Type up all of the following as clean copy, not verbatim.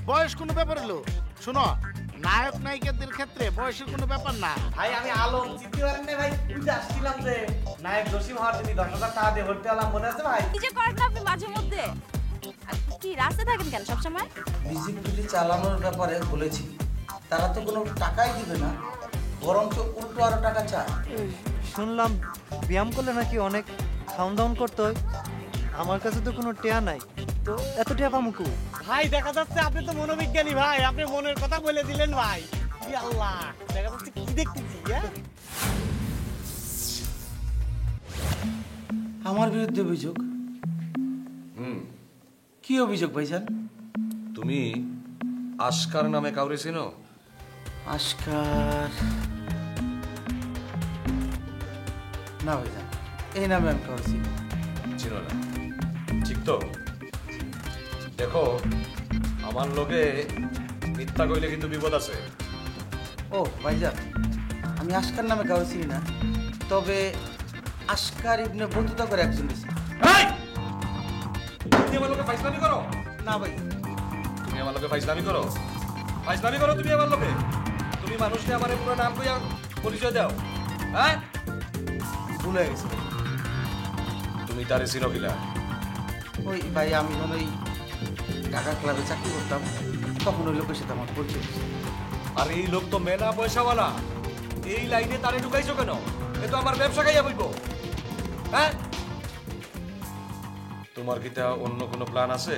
বয়স কোনো ব্যাপার হলো? শোনো, নায়ক নায়িকাদের ক্ষেত্রে বয়সের কোনো ব্যাপার না। ভাই আমি আলম চিনতে পারেন না ভাই, বুঝে আসছিলাম যে নায়ক জসিম হওয়ার জন্য 10,000 টাকা দিয়ে ভর্তি হলাম, মনে আছে ভাই? কি যে করেন না আপনি মাঝে মধ্যে? আর কি রাস্তায় থাকেন কেন সবসময়? বিজিবিটি চালানোর ব্যাপারে বলেছি, তারা তো কোনো টাকাই দিবে না, বরঞ্চ উল্টো আরো টাকা চায়। শুনলাম ব্যায়াম করলে নাকি অনেক খাওন দাওন করতে হয়। আমার কাছে তো কোনো টেয়া নাই, তো এত টেয়া পামু কো? ভাই দেখা যাচ্ছে আপনি তো মনোবিজ্ঞানী ভাই, আপনি মনের কথা বলে দিলেন ভাই। কি আল্লাহ, দেখা যাচ্ছে কি দেখতেছি। আমার বিরুদ্ধে অভিযোগ? কি অভিযোগ ভাইজান? তুমি আশকার নামে কাউরে চিনো? আশকার? না ভাইজান, এই নামে আমি করেছি। চিনো না? ঠিক তো। দেখো, আমার লোকে মিথ্যা কইলে কিন্তু বিপদ আছে। ও ভাইজান, আমি আশকার নামে কাউরে চিনি না, তবে আশকার ইবনে বতুতা করে একজন দিয়েছি। তুমি আমার লোকে ফাইজলামি করো? না ভাই, তুমি আমার লোকে ফাইজলামি করো? ফাইজলামি করো তুমি আমার লোকে? তুমি মানুষকে আমার পুরো নাম কইয়া পরিচয় দাও, হ্যাঁ? ভুল হয়ে গেছে। তুমি তারে চিনো কিলা? ওই ভাই, আমি যখন ওই ঢাকা ক্লাবে চাকরি করতাম, তখন ওই লোকের সাথে আমার পরিচয় হয়েছে। আর এই লোক তো মেলা পয়সাওয়ালা, এই লাইনে তারে ঢুকাইছো কেন? এ তো আমার ব্যবসা খাইয়া বইব, হ্যাঁ? তোমার কি তা অন্য কোনো প্ল্যান আছে?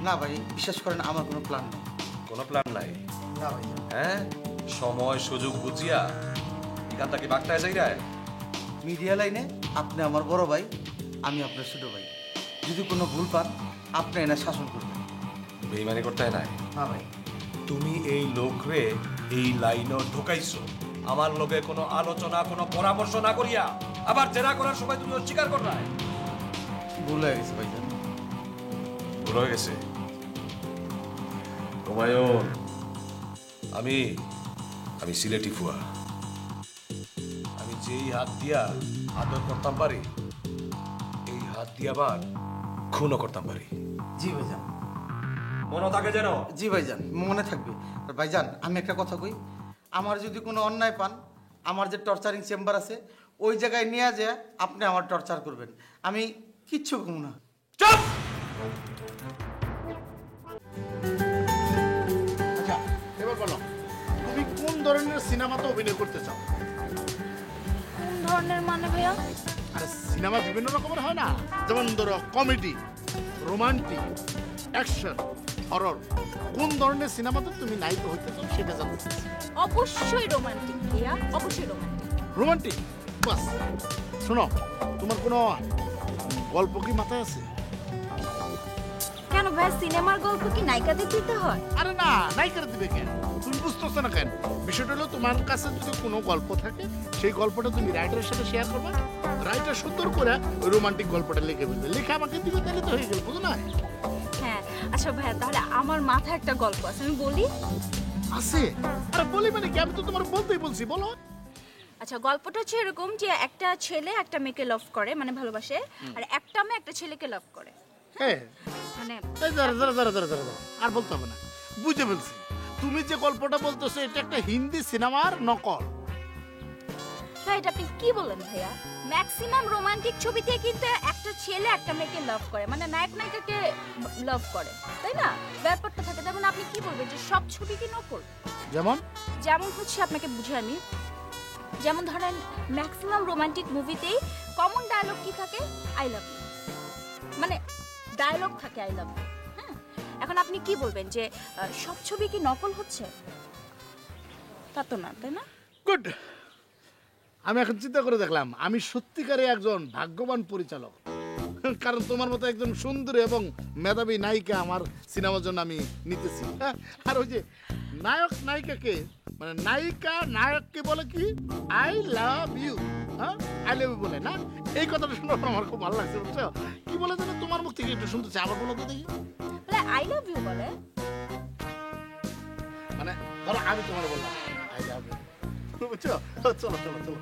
না ভাই, বিশ্বাস করেন আমার কোনো প্ল্যান নেই। কোনো প্ল্যান নাই? না ভাই, হ্যাঁ, সময় সুযোগ বুঝিয়া এখান থেকে বাগটায় যাই রায়। মিডিয়া লাইনে আপনি আমার বড় ভাই, আমি আপনার ছোট ভাই। যদি কোনো ভুল পান, আপনি এনে শাসন করবেন। বেইমানি করতে হয় নাই। না ভাই, তুমি এই লোকরে এই লাইনে ঢুকাইছো আমার লগে কোনো আলোচনা কোনো পরামর্শ না করিয়া, আবার জেরা করার সময় তুমি অস্বীকার কর নাই। ভুল হয়ে গেছে ভাইজান। ভুল হয়ে গেছে? হুমায়ুন, আমি আমি সিলেটি ফুয়া। আমি যেই হাত দিয়া আদর করতাম পারি, এই হাত দিয়া আবার খুনও করতাম পারি। জি ভাইজান। মনে থাকে যেন। জি ভাইজান, মনে থাকবে। আর ভাইজান, আমি একটা কথা কই, আমার যদি কোনো অন্যায় পান, আমার যে টর্চারিং চেম্বার আছে ওই জায়গায় নিয়ে যায় আপনি আমার টর্চার করবেন, আমি কিচ্ছু কম না। চুপ! আচ্ছা, এবার বলো, তুমি কোন ধরনের সিনেমাতে অভিনয় করতে চাও? কোন ধরনের মানে ভাইয়া? আরে সিনেমা বিভিন্ন রকমের হয় না, যেমন ধরো কমেডি, রোমান্টিক, অ্যাকশন, হরর। কোন ধরনের সিনেমাতে তুমি নায়িকা হইতে চাও সেটা জানতে চাচ্ছি। অবশ্যই রোমান্টিক ভাইয়া, অবশ্যই রোমান্টিক। রোমান্টিক? বাস। শোনো, তোমার কোনো গল্প কি মাথায় আছে? কেন ভাইয়া, সিনেমার গল্প কি নায়িকাদের দিতে হয়? আরে না, নায়িকার দিবে কেন? তুমি বুঝতেছো না কেন? বিষয়টা হলো, তোমার কাছে যদি কোনো গল্প থাকে, সেই গল্পটা তুমি রাইটারের সাথে শেয়ার করবে, রাইটার সুন্দর করে ওই রোমান্টিক গল্পটা লিখে ফেলবে, লিখে আমাকে দিবে, তাহলে তো হয়ে গেল, বুঝো না? হ্যাঁ আচ্ছা ভাইয়া, তাহলে আমার মাথায় একটা গল্প আছে, আমি বলি। আছে? আরে বলি মানে কি, আমি তো তোমার বলতেই বলছি, বলো। আচ্ছা, গল্পটা হচ্ছে এরকম যে একটা ছেলে একটা মেয়েকে লাভ করে, মানে ভালোবাসে, আর একটা মেয়ে একটা ছেলেকে লাভ করে। হ্যাঁ, মানে এই দাঁড়া দাঁড়া দাঁড়া দাঁড়া দাঁড়া, আর বলতে হবে না, বুঝে ফেলছি। তুমি যে গল্পটা বলতেছো এটা একটা হিন্দি সিনেমার নকল। ভাই, এটা আপনি কি বলেন ভাইয়া? ম্যাক্সিমাম রোমান্টিক ছবিতে কিন্তু একটা ছেলে একটা মেয়েকে লাভ করে, মানে নায়ক নায়িকাকে লাভ করে, তাই না? ব্যাপারটা থাকে। যেমন আপনি কি বলবেন যে সব ছবি কি নকল? যেমন? যেমন হচ্ছে আপনাকে বুঝে আমি, যেমন ধরেন ম্যাক্সিমাম রোমান্টিক মুভিতেই কমন ডায়লগ কি থাকে? আই লাভ ইউ, মানে ডায়লগ থাকে আই লাভ ইউ। হ্যাঁ, এখন আপনি কি বলবেন যে সব ছবি কি নকল হচ্ছে? তা তো না, তাই না? গুড। আমি এখন চিন্তা করে দেখলাম, আমি সত্যিকারে একজন ভাগ্যবান পরিচালক, কারণ তোমার মতো একজন সুন্দরী এবং মেধাবী নায়িকা আমার সিনেমার জন্য আমি নিতেছি। হ্যাঁ, আর ওই যে নায়ক নায়িকাকে, মানে নায়িকা নায়ককে বলে কি আই লাভ ইউ, হ্যাঁ আই লাভ ইউ বলে না, এই কথাটা শুনে আমার খুব ভালো লাগছে, বুঝছো? কি বলে যেন তোমার মুখ থেকে একটু শুনতেছি, আবার বলো তো দেখি। আই লাভ ইউ বলে, মানে ধরো আমি তোমার বললাম আই লাভ ইউ, বুঝছো? চলো চলো চলো।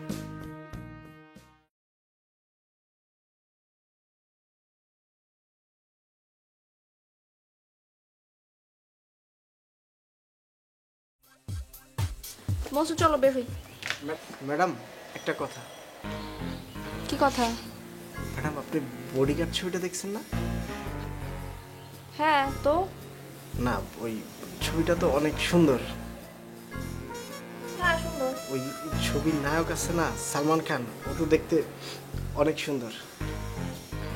বসো চলো বের হই। ম্যাডাম একটা কথা। কি কথা? ম্যাডাম আপনি বডিগার্ড ছবিটা দেখছেন না? হ্যাঁ তো না ওই ছবিটা তো অনেক সুন্দর। হ্যাঁ সুন্দর। ওই ছবির নায়ক আছে না সালমান খান, ও তো দেখতে অনেক সুন্দর।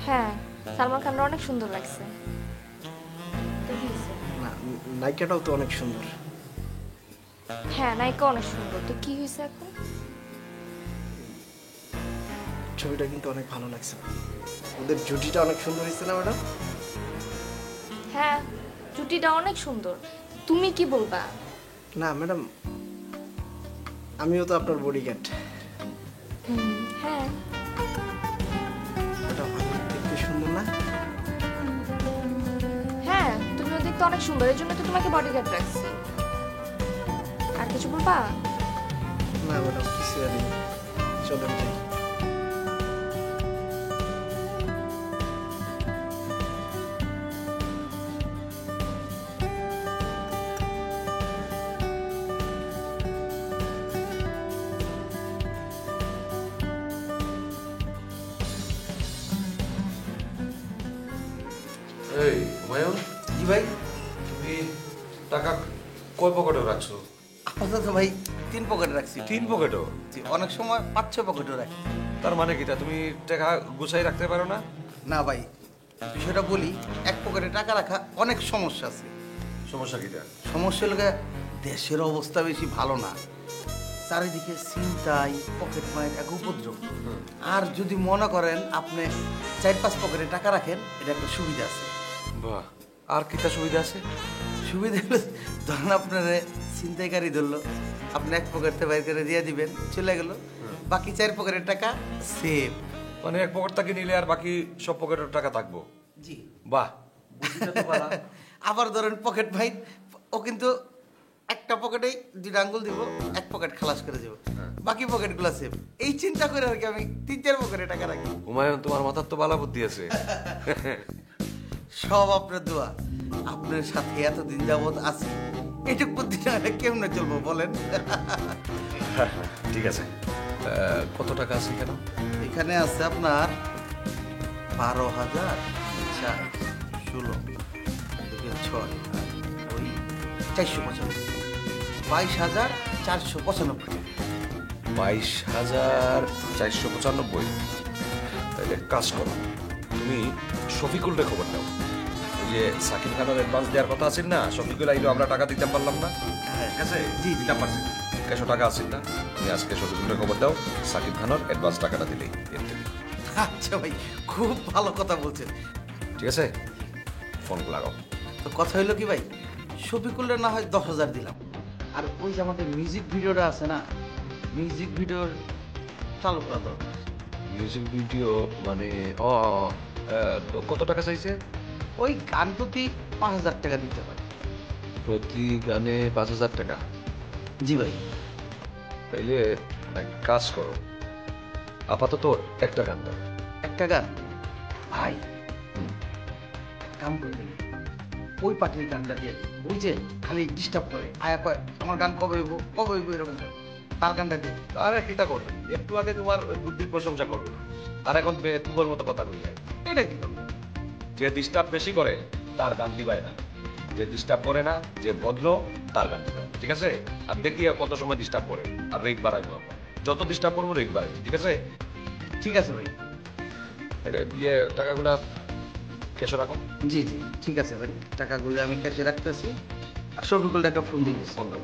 হ্যাঁ সালমান খানরা অনেক সুন্দর লাগছে। তো কি হইছে? না নায়িকাটাও তো অনেক সুন্দর। হ্যাঁ নায়িকা অনেক সুন্দর, তো কি হয়েছে এখন? ছবিটা কিন্তু অনেক ভালো লাগছে, ওদের জুটিটা অনেক সুন্দর হয়েছে না ম্যাডাম? হ্যাঁ জুটিটা অনেক সুন্দর, তুমি কি বলবা? না ম্যাডাম, আমিও তো আপনার বডিগার্ড। হ্যাঁ ওটা ভালো দেখতে সুন্দর না? হ্যাঁ তুমিও দেখতে অনেক সুন্দর, এর জন্য তো তোমাকে বডিগার্ড রাখছি। আর কিছু বলবা? না ম্যাডাম কিছু আর নেই, চলেন যাই। এই হুমায়ুন, জি ভাই। তুমি টাকা কয় পকেটে রাখছো? আপাতত ভাই 3 পকেটে রাখছি। 3 পকেটও? জি, অনেক সময় 5-6 পকেটও রাখি। তার মানে কিটা, তুমি টাকা গুছাই রাখতে পারো না? না ভাই, বিষয়টা বলি, এক পকেটে টাকা রাখা অনেক সমস্যা আছে। সমস্যা কিটা? সমস্যা হলো গিয়ে, দেশের অবস্থা বেশি ভালো না, চারিদিকে ছিনতাই, পকেট মায়ের এক উপদ্রব। আর যদি মনে করেন আপনি 4-5 পকেটে টাকা রাখেন, এটা একটা সুবিধা আছে। বাহ, আর কিটা সুবিধা আছে? সুবিধা হলো, ধরেন আপনার ছিনতাইকারী ধরলো, আপনি এক পকেটে বাইর করে দিয়ে দিবেন, চলে গেল, বাকি 4 পকেটের টাকা সেভ। মানে এক পকেট থেকে নিলে আর বাকি সব পকেটের টাকা থাকবো? জি। বাহ, বুদ্ধিটা তো ভালো। আবার ধরেন পকেট ভাই, ও কিন্তু একটা পকেটেই 2টা আঙ্গুল দিব, এক পকেট খালাস করে যাব, বাকি পকেটগুলো সেভ। এই চিন্তা করে আর কি আমি 3-4 পকেটে টাকা রাখি। হুমায়ুন, তোমার মাথার তো ভালো বুদ্ধি আছে। সব আপনার দোয়া, আপনার সাথে এতদিন যাবৎ আছি, এইটুক বুদ্ধি না হলে কেমনে চলবো বলেন? ঠিক আছে, কত টাকা আছে কেন? এখানে আছে আপনার 12,000, 4, 16, 6, ওই 495, 22,495। 22,495। তাহলে এক কাজ করো, তুমি শফিকুলরে খবর দাও। ওই যে সাকিব খানের অ্যাডভান্স দেওয়ার কথা আছে না, শফিকুল আইলো, আমরা টাকা দিতে পারলাম না, ঠিক আছে? জি, জি। দিতে পারছি, 100 টাকা আছে না? তুমি আজকে শফিকুলরে খবর দাও, সাকিব খানের অ্যাডভান্স টাকাটা দিলেই এর থেকে। আচ্ছা ভাই, খুব ভালো কথা বলছেন। ঠিক আছে, ফোন লাগাও। তো কথা হইলো কি ভাই, শফিকুলের না হয় 10,000 দিলাম, আর ওই যে আমাদের মিউজিক ভিডিওটা আছে না, মিউজিক ভিডিওর চালু করা দরকার। মিউজিক ভিডিও মানে কত টাকা চাইছে? ওই গান প্রতি 5,000 টাকা দিতে পারে। প্রতি গানে 5,000 টাকা? জি ভাই। তাইলে এক কাজ করো, আপাতত একটা গান দাও। একটা গান? ভাই কাম করে দিন, ওই পার্টির গানটা দিয়ে দিন। ওই যে খালি ডিস্টার্ব করে, আয়া কয় আমার গান কবে হইব কবে হইব এরকম করে। তার গানটা দিয়ে। আরে কিটা করবে, একটু আগে তোমার বুদ্ধির প্রশংসা করবে, আর এখন তোমার মতো কথা কই যায়। এটা কি করবো? যে ডিস্টার্ব বেশি করে তার গান দিবাই না, যে ডিস্টার্ব করে না, যে ভদ্র তার গান দিবে, ঠিক আছে? আর দেখি আর কত সময় ডিস্টার্ব করে, আর রেট বাড়াইবো আমরা। যত ডিস্টার্ব করবো রেট বাড়াইবো, ঠিক আছে? ঠিক আছে ভাই। এটা দিয়ে টাকাগুলা কেসে রাখো। জি জি ঠিক আছে ভাই, টাকাগুলো আমি ক্যাশে রাখতেছি, আর শফিকুল টাকা ফোন দিয়েছি। ফোন দাও।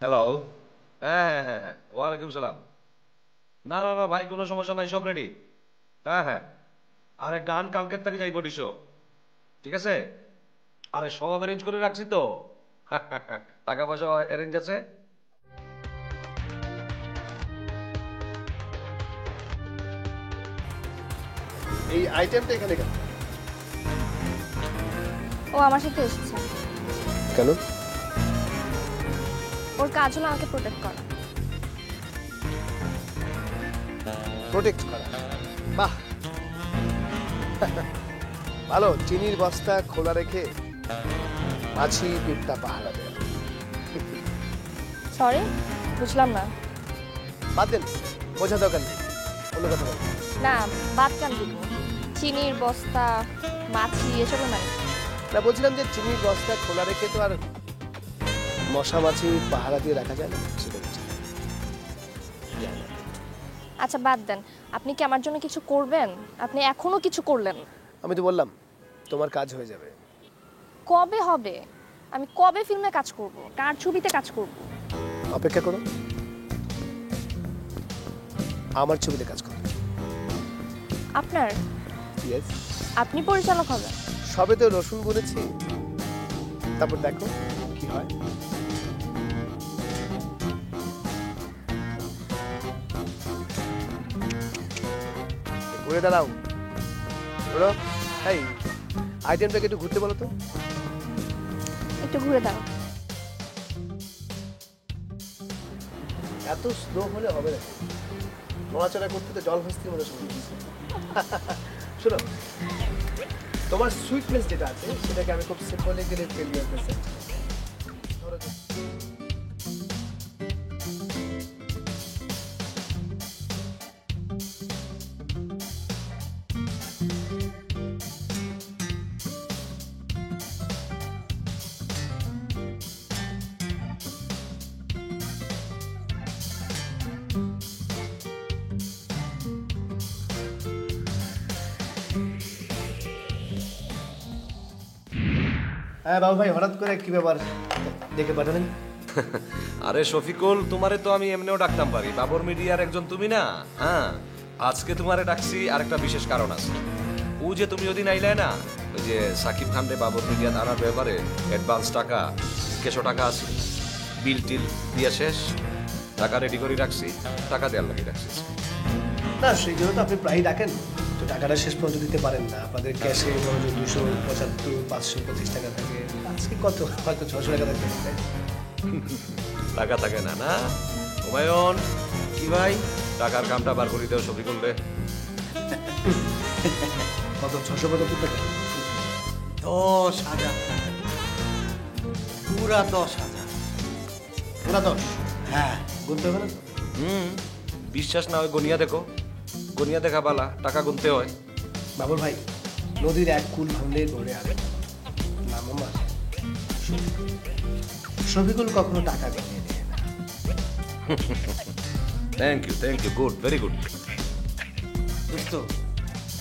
হ্যালো। হ্যাঁ হ্যাঁ হ্যাঁ, ওয়ালাইকুম সালাম। না না না ভাই, কোনো সমস্যা নাই, সব রেডি। হ্যাঁ হ্যাঁ, আরে গান কালকের থেকে যাইব ডিশো, ঠিক আছে? আরে সব অ্যারেঞ্জ করে রাখছি তো, টাকা পয়সা অ্যারেঞ্জ আছে। এই আইটেমটা এখানে কেন? ও আমার সাথে এসেছে, কেন? ওর কাজ হলো আমাকে প্রোটেক্ট করা। প্রোটেক্ট করা? বাহ, ভালো চিনির বস্তা খোলা রেখে মাছি পিঠটা পাহারা দেয়। সরি, বুঝলাম না। বাদ দেন, বোঝা দরকার নেই, অন্য কথা বলেন। না, বাদ কেন দিব? চিনির বস্তা, মাছি এসব নাই। না, বলছিলাম যে চিনির বস্তা খোলা রেখে তো আর মশা মাছি পাহারা দিয়ে রাখা যায় না, সেটা বলছি। আচ্ছা বাদ দেন, আপনি কি আমার জন্য কিছু করবেন? আপনি এখনো কিছু করলেন না। আমি তো বললাম তোমার কাজ হয়ে যাবে। কবে হবে? আমি কবে ফিল্মে কাজ করব? কার ছবিতে কাজ করব? অপেক্ষা করো, আমার ছবিতে কাজ করো। আপনার? ইয়েস, আপনি পরিচালক হবেন? সবে তো রসুন বলেছি, তারপর দেখো কি হয়। ঘুরে দাঁড়াও, ঘুরো। এই আইটেমটাকে একটু ঘুরতে বলো তো। একটু ঘুরে দাঁড়াও। এত স্লো হলে হবে না, নড়াচড়া করতে তো জল হস্তির মতো সময় লাগছে। শোনো, তোমার সুইটনেস যেটা আছে সেটাকে আমি খুব সিম্পলি গেলে ফেলিয়ার করতে চাই। ধরো যে- হ্যাঁ বাবু ভাই, হঠাৎ করে কি ব্যাপার দেখে পাঠালেন? আরে শফিকুল, তোমারে তো আমি এমনিও ডাকতাম পারি, বাবর মিডিয়ার একজন তুমি না? হ্যাঁ, আজকে তোমারে ডাকছি আর একটা বিশেষ কারণ আছে। ও যে তুমি ওদিন আইলে না, ওই যে সাকিব খান রে বাবর মিডিয়া আনার ব্যাপারে অ্যাডভান্স টাকা কেশো টাকা আছে, বিল টিল দিয়া শেষ, টাকা রেডি করে রাখছি, টাকা দেওয়ার লাগি রাখছি। না, সেই জন্য তো আপনি প্রায়ই ডাকেন, তো টাকাটা শেষ পর্যন্ত দিতে পারেন না। আপনাদের ক্যাশে ধরো 275, 525 টাকা থাকে, আজকে কত হয়তো 600 টাকা থাকবে। টাকা থাকে না না? হুমায়ুন কি ভাই, টাকার কামটা বার করি দেও শফিকুল রে। কত 675 টাকা? 10,000 টাকা, পুরা 10,000। পুরা 10? হ্যাঁ, গুনতে হবে না তো? বিশ্বাস না হয় গনিয়া দেখো, গনিয়া দেখা বালা, টাকা গুনতে হয়। বাবুর ভাই, নদীর এক কুল ভাঙলে গড়ে আনে, নাম আমার শফিকুল কখনো টাকা গনিয়ে নেয় না। Thank you, good, very good. দোস্ত,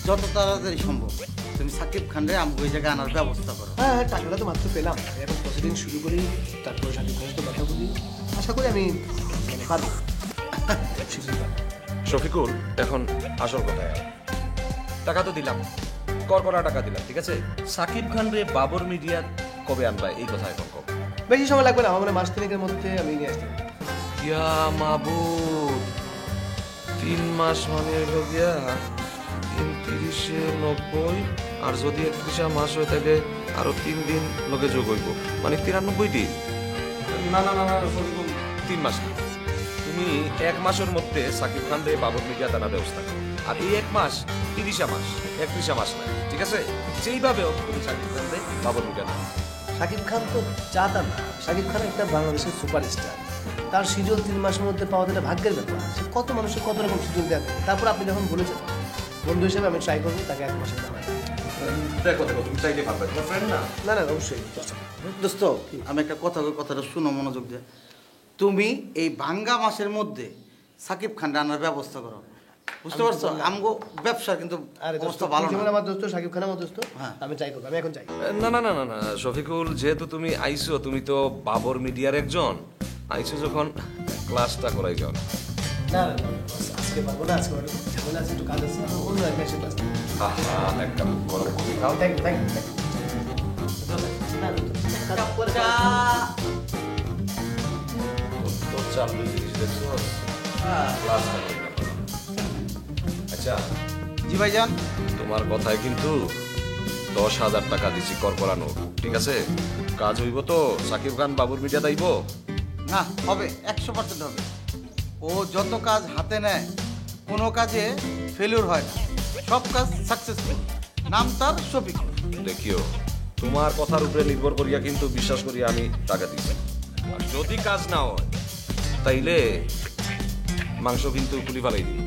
যত তাড়াতাড়ি সম্ভব তুমি সাকিব খানরে আমাকে ওই জায়গায় আনার ব্যবস্থা করো। হ্যাঁ হ্যাঁ, টাকাটা তো মাত্র পেলাম, এখন প্রসিডিং শুরু করি, তারপরে সাথে তো কথা বলি, আশা করি আমি মানে পারবো। শিখতে পারবো। শফিকুল, এখন আসল কথায় আয়। টাকা তো দিলাম, করা টাকা দিলাম, ঠিক আছে। সাকিব খান রে বাবর মিডিয়া কবে আনবা এই কথা এখন কব। বেশি সময় লাগবে না, আমার মনে হয় মাস তিনেকের মধ্যে আমি নিয়ে আসতে পারবো। ইয়া মাবুদ, 3 মাস মানে হলো গিয়া 3 30 90, আর যদি 31 মাস হয়ে থাকে আরো 3 দিন লগে যোগ হইব, মানে 93 দিন। না 3 মাস না। তুমি 1 মাসের মধ্যে সাকিব খান রে বাবর মিডিয়া আনার ব্যবস্থা করো, আর এই 1 মাস 30 মাস 31 মাস না, ঠিক আছে। যেইভাবে হোক তুমি সাকিব খান রে বাবর মিডিয়া না। শাকিব খান তো চাতা না, শাকিব খান একটা বাংলাদেশের সুপারস্টার, তার সিজন 3 মাসের মধ্যে পাওয়া যেটা ভাগ্যের ব্যাপার। সে কত মানুষের কত রকম সুযোগ দেয়। তারপর আপনি যখন বলেছেন, বন্ধু হিসেবে আমি ট্রাই করবো তাকে 1 মাসের সময়। দেখো তুমি চাইলে পারবে, তোমার ফ্রেন্ড না। না না, অবশ্যই। দোস্ত, আমি একটা কথাটা শুনো মনোযোগ দিয়ে। তুমি এই ভাঙ্গা মাসের মধ্যে সাকিব খানরে আনার ব্যবস্থা করো, বুঝতে পারছো? আমগো ব্যবসার কিন্তু আরে দোস্ত, অবস্থা ভালো যেমন না। আমার দোস্ত শাকিব খান আমার দোস্ত, হ্যাঁ। আমি ট্রাই করবো, আমি এখন চাই। না শফিকুল, যেহেতু তুমি আইছো, তুমি তো বাবর মিডিয়ার একজন, আইছো যখন ক্লাসটা করাই যাও। না না না, আজকে পারবো না, আজকে পারবো, ঝামেলা আছে, একটু কাজ আছে, অন্য এক মাসে ক্লাস। আহা, একটা গরম কফি খাও। Thank you, thank you. তোর চাপলি জিনিস দেখছো, ক্লাসটা করাই যাও। আচ্ছা, জি ভাইজান। তোমার কথায় কিন্তু 10,000 টাকা দিছি কর করানো, ঠিক আছে। কাজ হইব তো, সাকিব খান বাবুর মিডিয়া দাইব। না, হবে, 100% হবে। ও যত কাজ হাতে নেয় কোনো কাজে ফেলিওর হয় না, সব কাজ সাকসেসফুল। নাম তার শফিকুল। দেখিও তোমার কথার উপরে নির্ভর করিয়া কিন্তু বিশ্বাস করি আমি টাকা দিচ্ছি। আর যদি কাজ না হয় তাইলে মাংস কিন্তু খুলি ফেলাই দিই।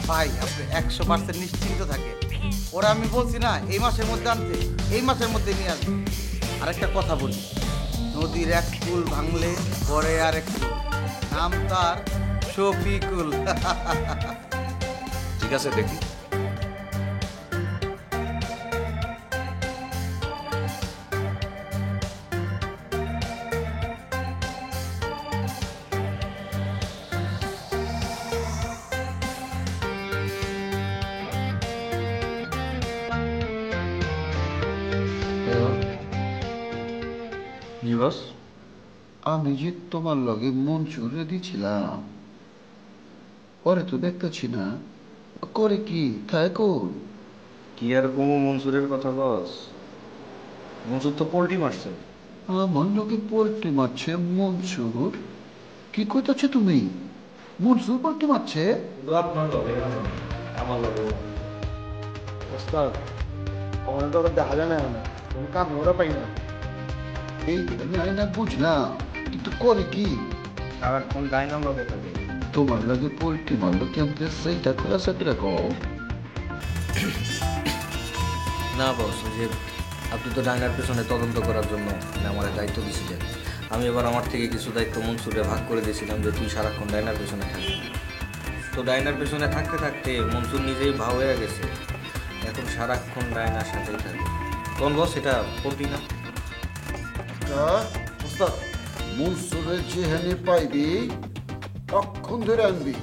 ভাই আপনি 100% নিশ্চিন্ত থাকে। ওরা আমি বলছি না এই মাসের মধ্যে আনতে, এই মাসের মধ্যে নিয়ে আসবে। আরেকটা কথা বলি, নদীর এক কুল ভাঙলে পরে আর এক কুল, নাম তার শফিকুল। ঠিক আছে দেখি। আমি যে তোমার লগে মন চুরে দিছিলাম, পরে তো দেখতেছি না করে কি থাকো। কি আর কমু মনসুরের কথা বস? মনসুর তো পোল্ট্রি মারছে। আমার লগে পোল্ট্রি মারছে মনসুর? কি কইতাছে তুমি? মনসুর পোল্ট্রি মারছে? আপনার লগে আমার লগে ওস্তাদ আমার তো ওরা দেখা যায় না এখন, কোনো কাম ওরা পাই না। এই আমি না বুঝলাম, কিন্তু করে কি? সারাক্ষণ ডাইনাম লগে থাকে। তোমার লগে পোল্ট্রি মারলো কেমন সেইটা করে সাথে রাখো। না বস, যে আপনি তো ডাইনার পেছনে তদন্ত করার জন্য আমার দায়িত্ব দিয়েছিলেন। আমি এবার আমার থেকে কিছু দায়িত্ব মনসুরে ভাগ করে দিয়েছিলাম যে তুই সারাক্ষণ ডাইনার পেছনে থাকবি। তো ডাইনার পেছনে থাকতে থাকতে মনসুর নিজেই ভাও হয়ে গেছে, এখন সারাক্ষণ ডাইনার সাথেই থাকবে। তখন বস এটা করবি না? মনসুরে যেখানে পাইবি অক্ষণ ধরে আনবি।